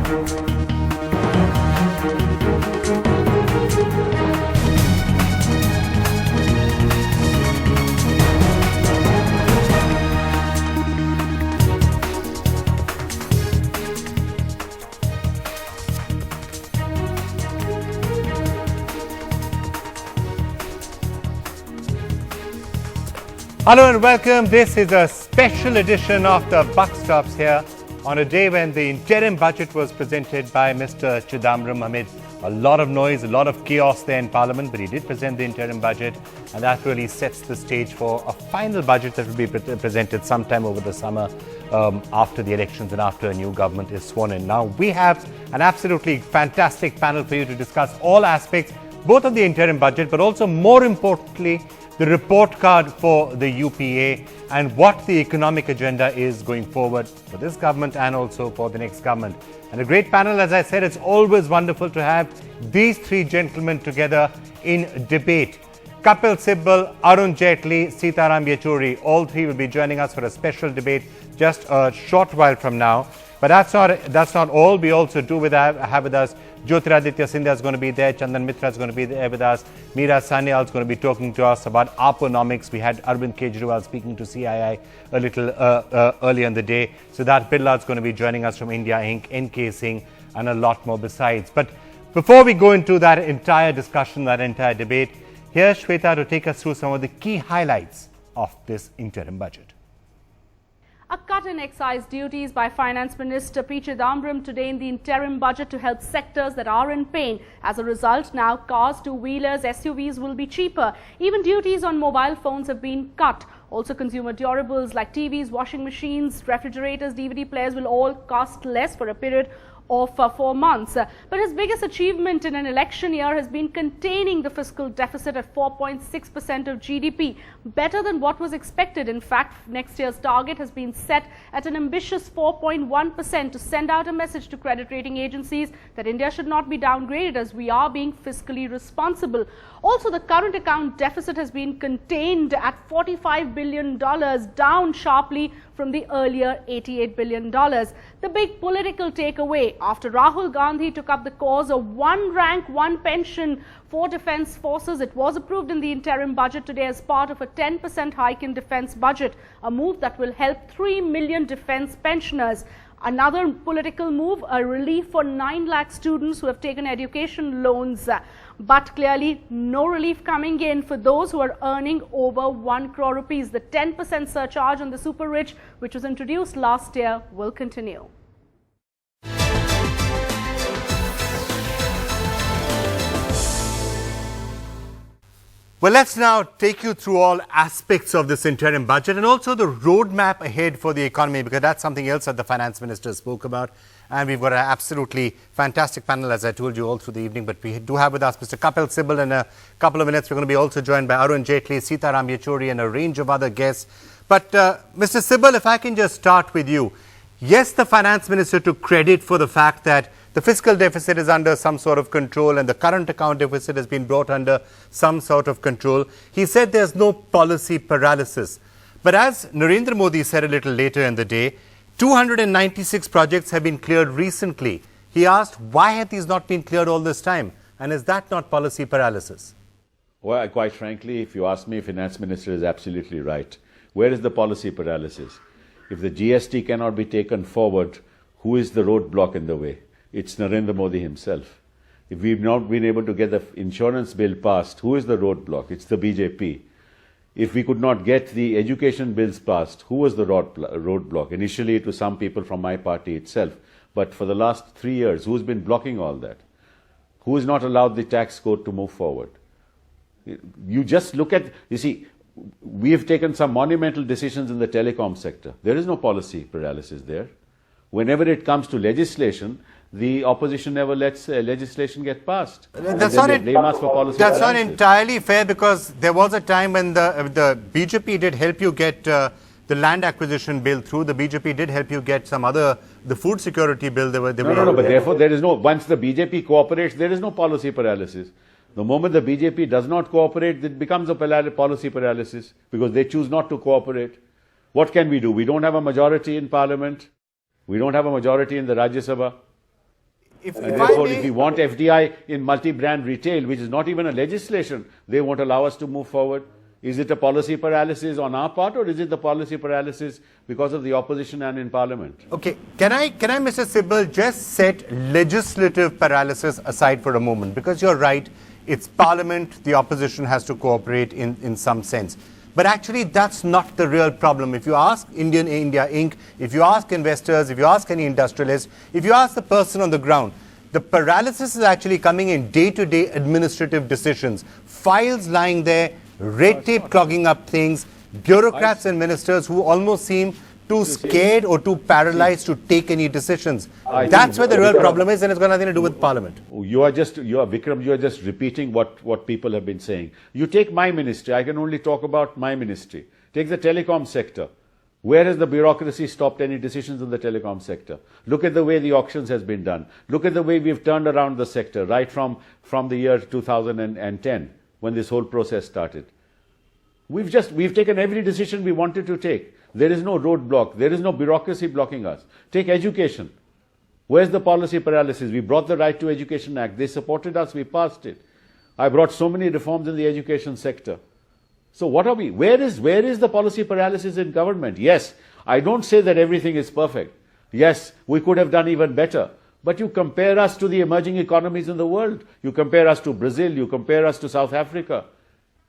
Hello and welcome. This is a special edition of the Buck Stops here on a day when the interim budget was presented by Mr. Chidambaram amid a lot of noise, a lot of chaos there in Parliament, but he did present the interim budget, and that really sets the stage for a final budget that will be presented sometime over the summer after the elections and after a new government is sworn in. Now, we have an absolutely fantastic panel for you to discuss all aspects, both of the interim budget, but also more importantly, the report card for the UPA and what the economic agenda is going forward for this government and also for the next government. And a great panel, as I said, it's always wonderful to have these three gentlemen together in debate. Kapil Sibal, Arun, Jaitley, Sitaram, Yechury, all three will be joining us for a special debate just a short while from now. But that's not all. We also do have with us Jyotiraditya Scindia is going to be there, Chandan Mitra is going to be there with us, Meera Sanyal is going to be talking to us about Apponomics. We had Arvind Kejriwal speaking to CII a little earlier in the day. Siddharth Birla is going to be joining us from India Inc., NK Singh, and a lot more besides. But before we go into that entire discussion, that entire debate, here's Shweta to take us through some of the key highlights of this interim budget. A cut in excise duties by Finance Minister P. Chidambaram today in the interim budget to help sectors that are in pain. As a result, now cars, two-wheelers, SUVs will be cheaper. Even duties on mobile phones have been cut. Also, consumer durables like TVs, washing machines, refrigerators, DVD players will all cost less for a period of 4 months. But his biggest achievement in an election year has been containing the fiscal deficit at 4.6% of GDP, better than what was expected. In fact, next year's target has been set at an ambitious 4.1% to send out a message to credit rating agencies that India should not be downgraded as we are being fiscally responsible. Also, the current account deficit has been contained at $45 billion, down sharply from the earlier $88 billion. The big political takeaway after Rahul Gandhi took up the cause of one rank, one pension for defence forces, it was approved in the interim budget today as part of a 10% hike in defence budget, a move that will help 3 million defence pensioners. Another political move, a relief for 9 lakh students who have taken education loans. But clearly no relief coming in for those who are earning over 1 crore rupees. The 10% surcharge on the super rich, which was introduced last year, will continue. Well, let's now take you through all aspects of this interim budget and also the roadmap ahead for the economy, because that's something else that the finance minister spoke about. And we've got an absolutely fantastic panel, as I told you, all through the evening. But we do have with us Mr. Kapil Sibal. In a couple of minutes, we're going to be also joined by Arun, Jaitley, Sitaram, Yechury, and a range of other guests. But Mr. Sibal, if I can just start with you. Yes, the finance minister took credit for the fact that the fiscal deficit is under some sort of control and the current account deficit has been brought under some sort of control. He said there's no policy paralysis. But as Narendra Modi said a little later in the day, 296 projects have been cleared recently. He asked, why have these not been cleared all this time? And is that not policy paralysis? Well, quite frankly, if you ask me, Finance Minister is absolutely right. Where is the policy paralysis? If the GST cannot be taken forward, who is the roadblock in the way? It's Narendra Modi himself. If we've not been able to get the insurance bill passed, who is the roadblock? It's the BJP. If we could not get the education bills passed, who was the roadblock? Initially, it was some people from my party itself. But for the last 3 years, who's been blocking all that? Who has not allowed the tax code to move forward? You just look at, you see, we have taken some monumental decisions in the telecom sector. There is no policy paralysis there. Whenever it comes to legislation, the opposition never lets legislation get passed. That's not entirely fair, because there was a time when the BJP did help you get the land acquisition bill through. The BJP did help you get some other, the food security bill. No, but therefore there is no, once the BJP cooperates, there is no policy paralysis. The moment the BJP does not cooperate, it becomes a policy paralysis because they choose not to cooperate. What can we do? We don't have a majority in Parliament. We don't have a majority in the Rajya Sabha. If Therefore, if we want FDI in multi-brand retail, which is not even a legislation, they won't allow us to move forward. Is it a policy paralysis on our part, or is it the policy paralysis because of the opposition and in Parliament? Okay, can I, Mr. Sibal, just set legislative paralysis aside for a moment? Because you're right, it's Parliament, the opposition has to cooperate in some sense. But actually, that's not the real problem. If you ask India Inc., if you ask investors, if you ask any industrialist, if you ask the person on the ground, the paralysis is actually coming in day-to-day administrative decisions. Files lying there, red tape clogging up things, bureaucrats and ministers who almost seem too scared or too paralyzed to take any decisions. That's where the real problem is, and it's got nothing to do with Parliament. Vikram, you are just repeating what people have been saying. You take my ministry, I can only talk about my ministry. Take the telecom sector. Where has the bureaucracy stopped any decisions in the telecom sector? Look at the way the auctions has been done. Look at the way we've turned around the sector right from the year 2010. When this whole process started. We've taken every decision we wanted to take. There is no roadblock. There is no bureaucracy blocking us. Take education. Where's the policy paralysis? We brought the Right to Education Act. They supported us. We passed it. I brought so many reforms in the education sector. So what are we? Where is the policy paralysis in government? Yes, I don't say that everything is perfect. Yes, we could have done even better. But you compare us to the emerging economies in the world. You compare us to Brazil. You compare us to South Africa.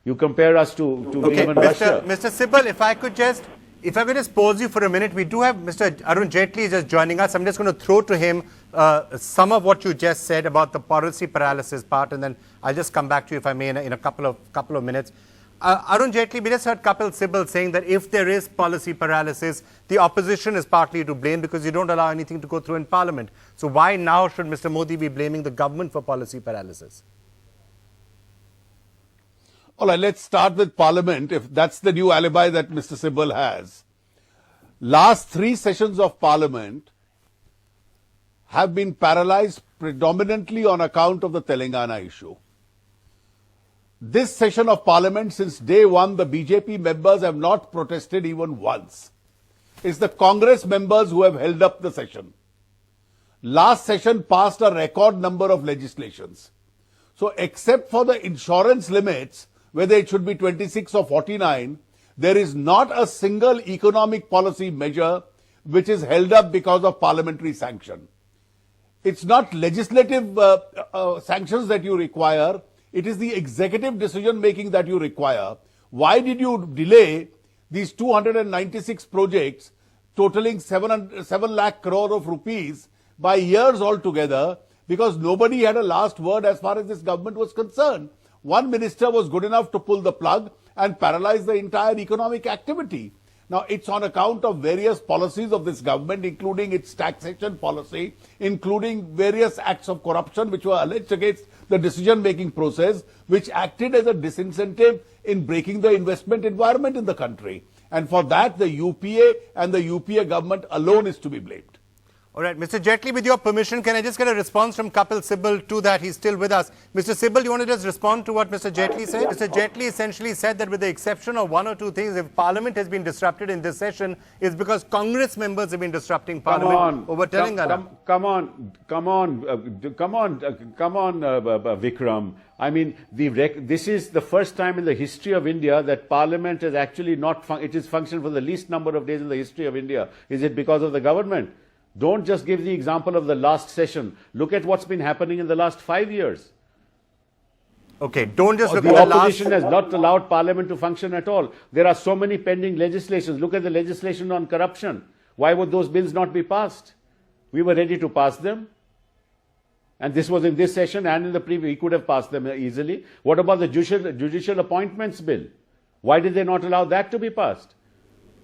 You compare us to even Russia. Mr. Sibal, if I could just pause you for a minute. We do have Mr. Arun Jaitley just joining us. I'm just going to throw to him some of what you just said about the policy paralysis part, and then I'll just come back to you, if I may, in a couple of minutes. Arun Jaitley, we just heard Kapil Sibal saying that if there is policy paralysis, the opposition is partly to blame because you don't allow anything to go through in Parliament. So why now should Mr. Modi be blaming the government for policy paralysis? All right, let's start with Parliament, if that's the new alibi that Mr. Sibal has. Last 3 sessions of Parliament have been paralyzed predominantly on account of the Telangana issue. This session of Parliament, since day one, the BJP members have not protested even once. It's the Congress members who have held up the session. Last session passed a record number of legislations. So except for the insurance limits, whether it should be 26 or 49, there is not a single economic policy measure which is held up because of parliamentary sanction. It's not legislative sanctions that you require. It is the executive decision making that you require. Why did you delay these 296 projects totaling 7 lakh crore of rupees by years altogether? Because nobody had a last word as far as this government was concerned. One minister was good enough to pull the plug and paralyze the entire economic activity. Now, it's on account of various policies of this government, including its taxation policy, including various acts of corruption which were alleged against the decision-making process, which acted as a disincentive in breaking the investment environment in the country. And for that, the UPA and the UPA government alone is to be blamed. All right, Mr. Jaitley, with your permission, can I just get a response from Kapil Sibal to that? He's still with us. Mr. Sibal, you want to just respond to what Mr. Jaitley said? Mr. Jaitley essentially said that with the exception of 1 or 2 things, if Parliament has been disrupted in this session, it's because Congress members have been disrupting Parliament over Telangana. Come on, Vikram. I mean, this is the first time in the history of India that Parliament has actually it is functioned for the least number of days in the history of India. Is it because of the government? Don't just give the example of the last session. Look at what's been happening in the last 5 years. Okay, don't just look at the opposition has not allowed Parliament to function at all. There are so many pending legislations. Look at the legislation on corruption. Why would those bills not be passed? We were ready to pass them. And this was in this session and in the previous. We could have passed them easily. What about the judicial appointments bill? Why did they not allow that to be passed?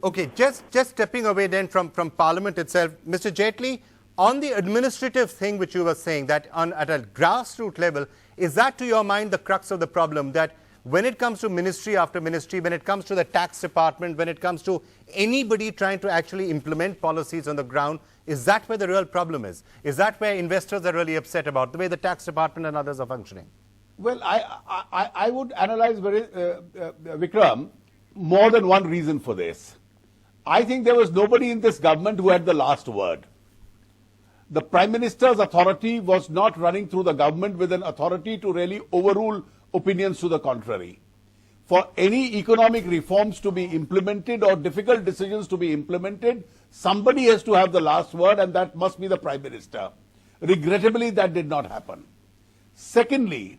Okay, just stepping away then from Parliament itself, Mr. Jaitley, on the administrative thing which you were saying, that at a grassroots level, is that to your mind the crux of the problem, that when it comes to ministry after ministry, when it comes to the tax department, when it comes to anybody trying to actually implement policies on the ground, is that where the real problem is? Is that where investors are really upset about, the way the tax department and others are functioning? Well, I would analyze, Vikram, more than one reason for this. I think there was nobody in this government who had the last word. The Prime Minister's authority was not running through the government with an authority to really overrule opinions to the contrary. For any economic reforms to be implemented or difficult decisions to be implemented, somebody has to have the last word, and that must be the Prime Minister. Regrettably, that did not happen. Secondly,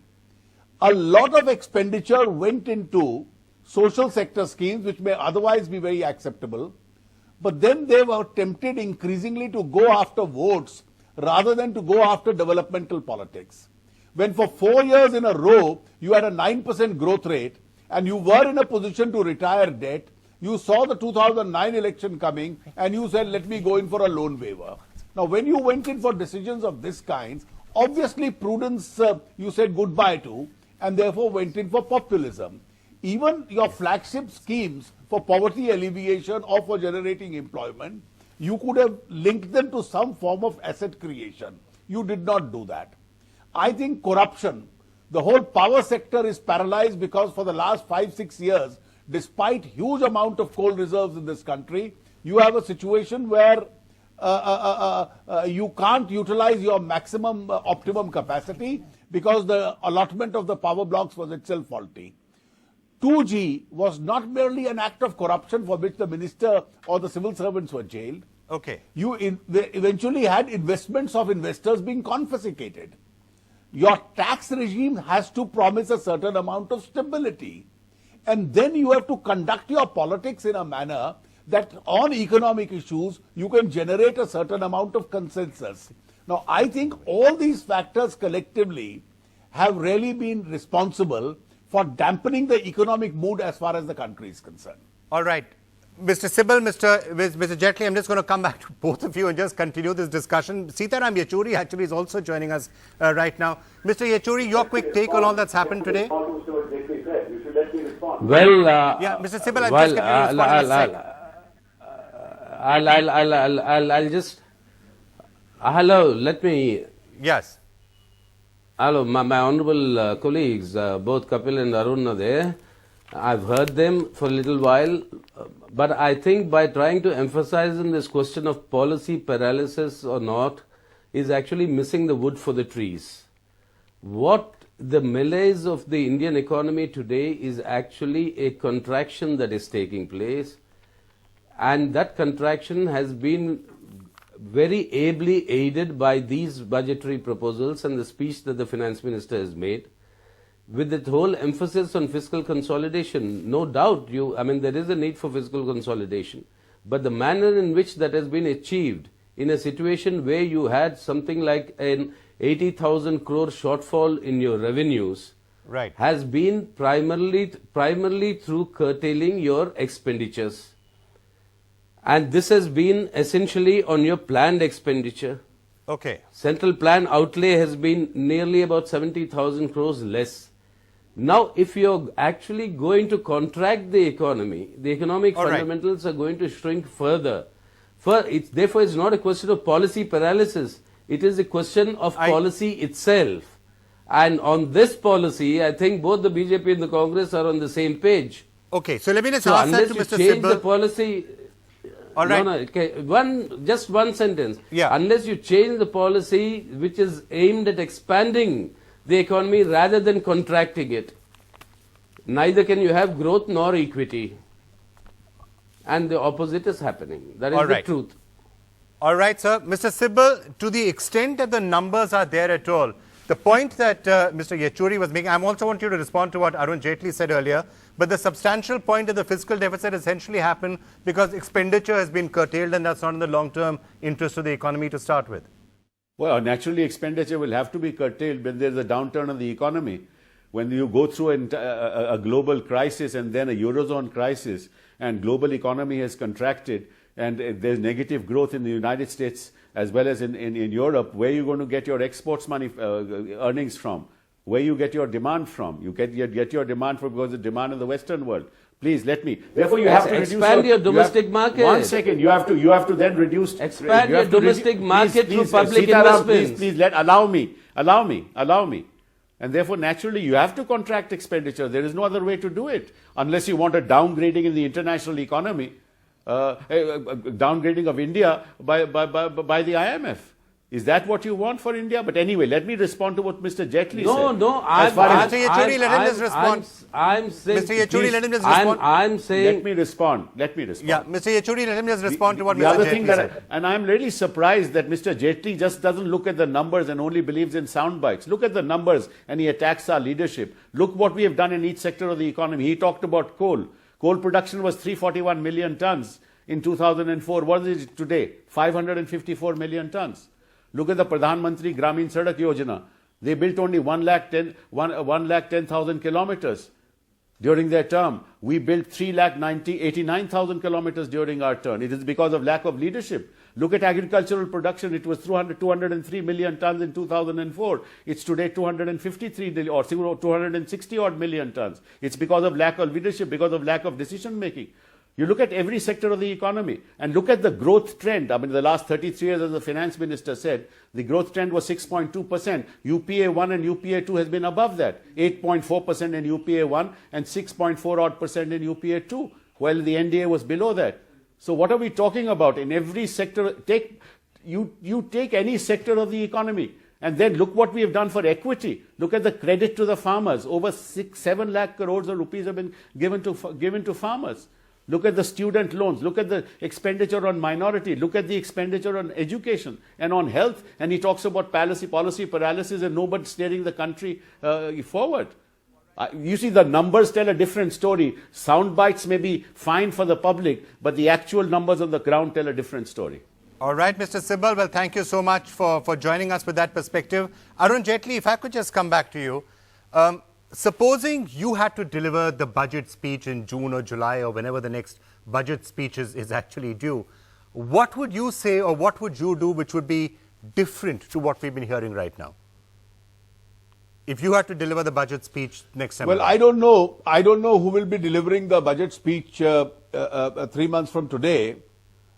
a lot of expenditure went into social sector schemes which may otherwise be very acceptable, but then they were tempted increasingly to go after votes rather than to go after developmental politics. When for 4 years in a row you had a 9% growth rate and you were in a position to retire debt, you saw the 2009 election coming and you said, let me go in for a loan waiver. Now, when you went in for decisions of this kind, obviously prudence you said goodbye to, and therefore went in for populism. Even your flagship schemes for poverty alleviation or for generating employment, you could have linked them to some form of asset creation. You did not do that. I think corruption, the whole power sector is paralyzed because for the last 5-6 years, despite huge amount of coal reserves in this country, you have a situation where you can't utilize your maximum optimum capacity because the allotment of the power blocks was itself faulty. 2G was not merely an act of corruption for which the minister or the civil servants were jailed. Okay. You eventually had investments of investors being confiscated. Your tax regime has to promise a certain amount of stability. And then you have to conduct your politics in a manner that on economic issues, you can generate a certain amount of consensus. Now, I think all these factors collectively have really been responsible for dampening the economic mood as far as the country is concerned. All right. Mr. Sibal, Mr. Jaitley, I'm just going to come back to both of you and just continue this discussion. Sitaram Yechury actually is also joining us right now. Mr. Yechury, your quick take on all that's happened today? Well, yeah, Mr. Sibal, I'll just get you to respond in a sec. I'll just. Hello, let me. Yes. Hello, my honorable colleagues, both Kapil and Arun are there. I've heard them for a little while, but I think by trying to emphasize in this question of policy paralysis or not is actually missing the wood for the trees. What the malaise of the Indian economy today is actually a contraction that is taking place, and that contraction has been very ably aided by these budgetary proposals and the speech that the finance minister has made. With the whole emphasis on fiscal consolidation, no doubt, there is a need for fiscal consolidation. But the manner in which that has been achieved in a situation where you had something like an 80,000 crore shortfall in your revenues right. has been primarily through curtailing your expenditures. And this has been essentially on your planned expenditure. Okay. Central plan outlay has been nearly about 70,000 crores less. Now, if you're actually going to contract the economy, the economic fundamentals are going to shrink further. Therefore, it's not a question of policy paralysis. It is a question of policy itself. And on this policy, I think both the BJP and the Congress are on the same page. Okay, so let me just ask that to Mr. Sibal. Unless you change the policy... All right. No, okay. Just one sentence. Yeah. Unless you change the policy which is aimed at expanding the economy rather than contracting it, neither can you have growth nor equity. And the opposite is happening. That is the truth. All right, sir. Mr. Sibal, to the extent that the numbers are there at all, the point that Mr. Yechury was making, I also want you to respond to what Arun Jaitley said earlier, but the substantial point that the fiscal deficit essentially happened because expenditure has been curtailed and that's not in the long-term interest of the economy to start with. Well, naturally expenditure will have to be curtailed when there's a downturn in the economy. When you go through a global crisis and then a Eurozone crisis and global economy has contracted and there's negative growth in the United States as well as in Europe, where are you going to get your exports money earnings from? Where you get your demand from? You get your demand from because of demand in the Western world. Please let me. Therefore, you have to expand your domestic market. 1 second. You have to then reduce. Expand your domestic market through public investments. Please allow me. And therefore, naturally, you have to contract expenditure. There is no other way to do it unless you want a downgrading in the international economy, downgrading of India by the IMF. Is that what you want for India? But anyway, let me respond to what Mr. Jaitley said. No, Mr. Yechury, let him just respond. I'm saying, Mr. Yechury, let him just respond. I'm saying. Let me respond. Yeah, Mr. Yechury, let him just respond to what The Mr. other thing Jaitley that, said. and I'm really surprised that Mr. Jaitley just doesn't look at the numbers and only believes in sound bites. Look at the numbers and he attacks our leadership. Look what we have done in each sector of the economy. He talked about coal. Coal production was 341 million tons in 2004. What is it today? 554 million tons. Look at the Pradhan Mantri Gramin Sadak Yojana. They built only 1,10,000 kilometers during their term. We built 3,89,000 kilometers during our term. It is because of lack of leadership. Look at agricultural production. It was 203 million tons in 2004. It's today 253 or 260 odd million tons. It's because of lack of leadership, because of lack of decision making. You look at every sector of the economy and look at the growth trend. I mean, the last 33 years, as the finance minister said, the growth trend was 6.2%. UPA-I and UPA-II has been above that. 8.4% in UPA-I and 6.4 odd percent in UPA-II, while the NDA was below that. So what are we talking about? In every sector, you take any sector of the economy and then look what we have done for equity. Look at the credit to the farmers. Over 7 lakh crores of rupees have been given to farmers. Look at the student loans. Look at the expenditure on minority. Look at the expenditure on education and on health. And he talks about policy paralysis and nobody steering the country forward. You see, the numbers tell a different story. Sound bites may be fine for the public, but the actual numbers on the ground tell a different story. All right, Mr. Sibal, well, thank you so much for joining us with that perspective. Arun Jaitley, if I could just come back to you. Supposing you had to deliver the budget speech in June or July or whenever the next budget speech is actually due, what would you say or what would you do which would be different to what we've been hearing right now? If you had to deliver the budget speech next time. Well, I don't know who will be delivering the budget speech 3 months from today.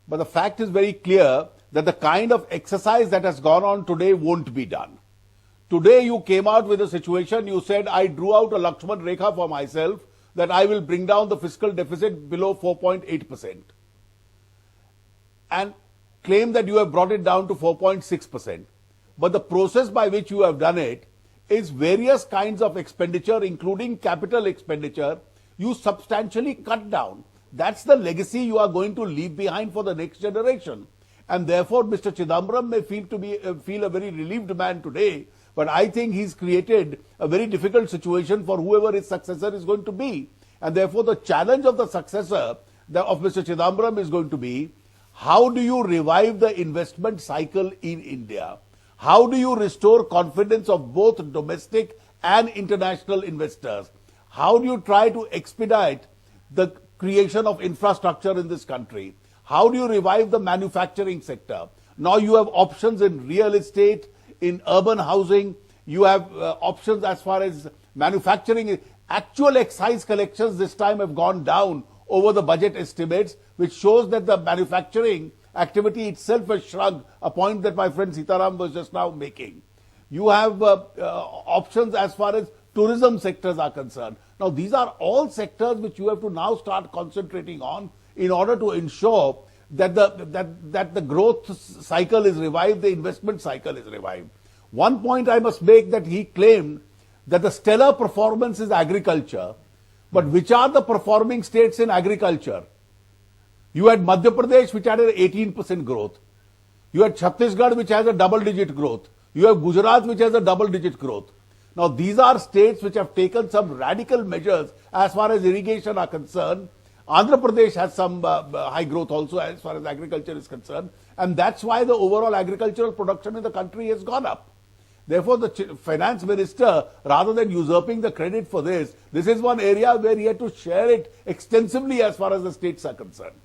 But the fact is very clear that the kind of exercise that has gone on today won't be done. Today you came out with a situation, you said, I drew out a Lakshman Rekha for myself that I will bring down the fiscal deficit below 4.8% and claim that you have brought it down to 4.6%. But the process by which you have done it is various kinds of expenditure, including capital expenditure, you substantially cut down. That's the legacy you are going to leave behind for the next generation. And therefore, Mr. Chidambaram may feel a very relieved man today, but I think he's created a very difficult situation for whoever his successor is going to be. And therefore, the challenge of the successor of Mr. Chidambaram is going to be, how do you revive the investment cycle in India? How do you restore confidence of both domestic and international investors? How do you try to expedite the creation of infrastructure in this country? How do you revive the manufacturing sector? Now you have options in real estate, in urban housing, you have options as far as manufacturing. Actual excise collections this time have gone down over the budget estimates, which shows that the manufacturing activity itself has shrunk, a point that my friend Sitaram was just now making. You have options as far as tourism sectors are concerned. Now these are all sectors which you have to now start concentrating on in order to ensure that the growth cycle is revived, the investment cycle is revived. One point I must make, that he claimed that the stellar performance is agriculture, but which are the performing states in agriculture? You had Madhya Pradesh, which had an 18% growth. You had Chhattisgarh, which has a double-digit growth. You have Gujarat, which has a double-digit growth. Now these are states which have taken some radical measures as far as irrigation are concerned. Andhra Pradesh has some high growth also as far as agriculture is concerned, and that's why the overall agricultural production in the country has gone up. Therefore, the finance minister, rather than usurping the credit for this is one area where he had to share it extensively as far as the states are concerned.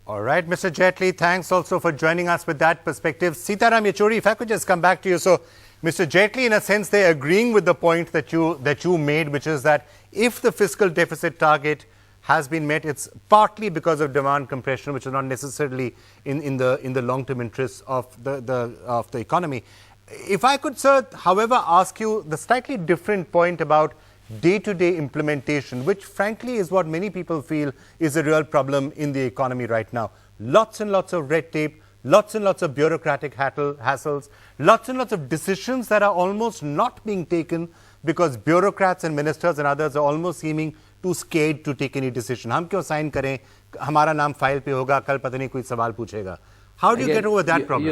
All right, Mr. Jaitley, thanks also for joining us with that perspective. Sitaram, Yechury, if I could just come back to you. So, Mr. Jaitley, in a sense, they're agreeing with the point that you made, which is that if the fiscal deficit target has been met, it's partly because of demand compression, which is not necessarily in the long-term interests of the economy. If I could, sir, however, ask you the slightly different point about day-to-day implementation, which frankly is what many people feel is a real problem in the economy right now. Lots and lots of red tape, lots and lots of bureaucratic hassles, lots and lots of decisions that are almost not being taken because bureaucrats and ministers and others are almost seeming too scared to take any decision. हम क्यों sign करें? हमारा नाम file पे होगा, कल पता नहीं कोई सवाल पूछेगा. How do you get over that problem?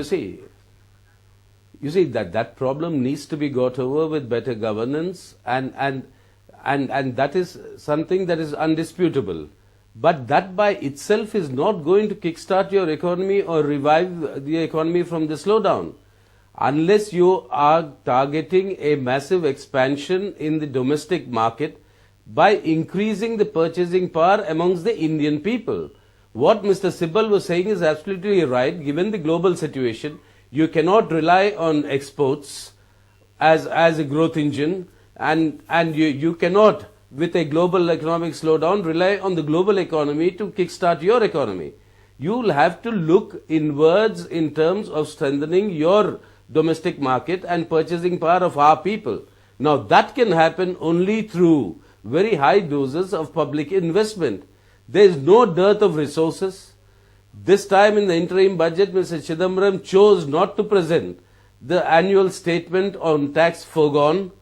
You see that problem needs to be got over with better governance, and that is something that is undisputable. But that by itself is not going to kickstart your economy or revive the economy from the slowdown. Unless you are targeting a massive expansion in the domestic market by increasing the purchasing power amongst the Indian people. What Mr. Sibal was saying is absolutely right. Given the global situation, you cannot rely on exports as a growth engine, and you cannot, with a global economic slowdown, rely on the global economy to kickstart your economy. You will have to look inwards in terms of strengthening your domestic market and purchasing power of our people. Now that can happen only through very high doses of public investment. There is no dearth of resources. This time in the interim budget, Mr. Chidambaram chose not to present the annual statement on tax foregone,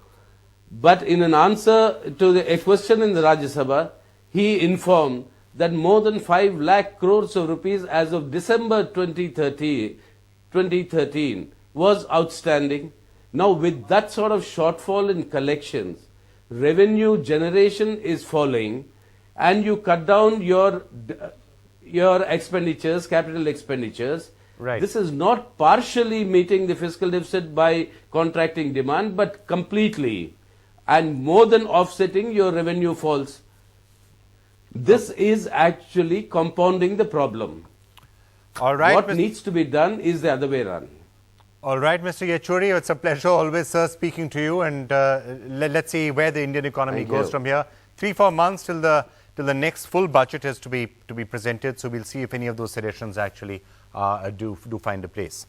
but in an answer to a question in the Rajya Sabha, he informed that more than 5 lakh crores of rupees as of December 2013 was outstanding. Now with that sort of shortfall in collections, revenue generation is falling, and you cut down your expenditures, capital expenditures. Right. This is not partially meeting the fiscal deficit by contracting demand, but completely, and more than offsetting your revenue falls. This is actually compounding the problem. All right. What needs to be done is the other way around. All right, Mr. Yechury, it's a pleasure always, sir, speaking to you, and let's see where the Indian economy goes from here. 3-4 months till the next full budget is to be presented, so we'll see if any of those suggestions actually do find a place.